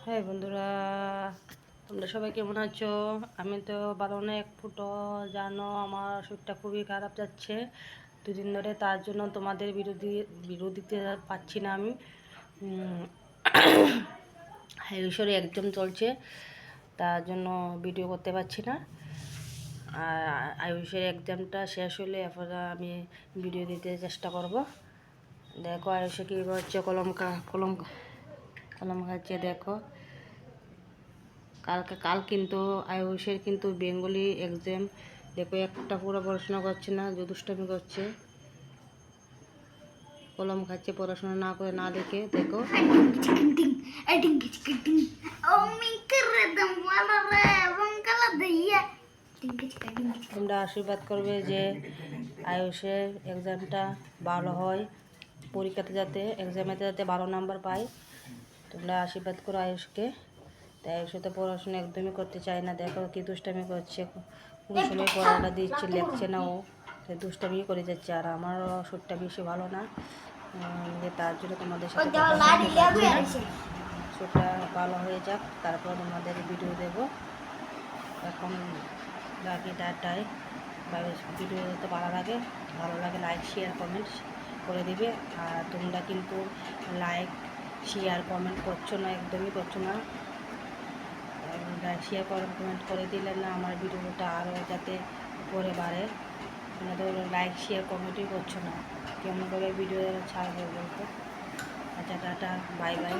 হ্যাঁ বন্ধুরা, তোমরা সবাই কেমন আছো? আমি তো ভালো না, এক ফুটো জানো, আমার শরীরটা খুবই খারাপ যাচ্ছে দুদিন ধরে। তার জন্য তোমাদের বিরোধিতে পাচ্ছি না আমি। ঈশ্বরে একদম চলছে, তার জন্য ভিডিও করতে পারছি না। আর আয়ুষের এক্সামটা শেষ হলে এরপর আমি ভিডিও দিতে চেষ্টা করব। দেখো আয়ুষে কী হচ্ছে, কলম খাচ্ছে দেখো। কাল কিন্তু আয়ুষের কিন্তু বেঙ্গলি এক্সাম। দেখো একটা পুরো পড়াশোনা করছে না, দুষ্টামি করছে, কলম খাচ্ছে পড়াশোনা না করে, না দেখে। দেখো তোমরা আশীর্বাদ করবে যে আয়ুষের এক্সামটা ভালো হয়, পরীক্ষাতে এক্সামেতে যাতে ভালো নাম্বার পায়। তোমরা আশীর্বাদ করো আয়ুষকে। তাই আয়ুষে তো পড়াশোনা একদমই করতে চায় না। দেখো কি দুষ্টামি করছে, কোনো সময় পড়াটা দিচ্ছে, লেখছে না ও, তাই দুষ্টামি করে যাচ্ছে। আর আমারও শরীরটা বেশি ভালো না, তার জন্য তোমাদের সাথে শরীরটা ভালো হয়ে যাক, তারপর তোমাদের ভিডিও দেবো। এখন রাখি, টাটায়। ভিডিও তো ভালো লাগে লাইক শেয়ার কমেন্ট করে দিবে। আর তোমরা কিন্তু লাইক শেয়ার কমেন্ট করছো না, একদমই করছো না। লাইক শেয়ার কমেন্ট করে দিলে না আমার ভিডিওটা আরও যাতে উপরে বাড়ে। তোমরা তো লাইক শেয়ার কমেন্টই করছো না, কেমন করে ভিডিও ছাড়বে বলতো। আচ্ছা টাটা, বাই বাই।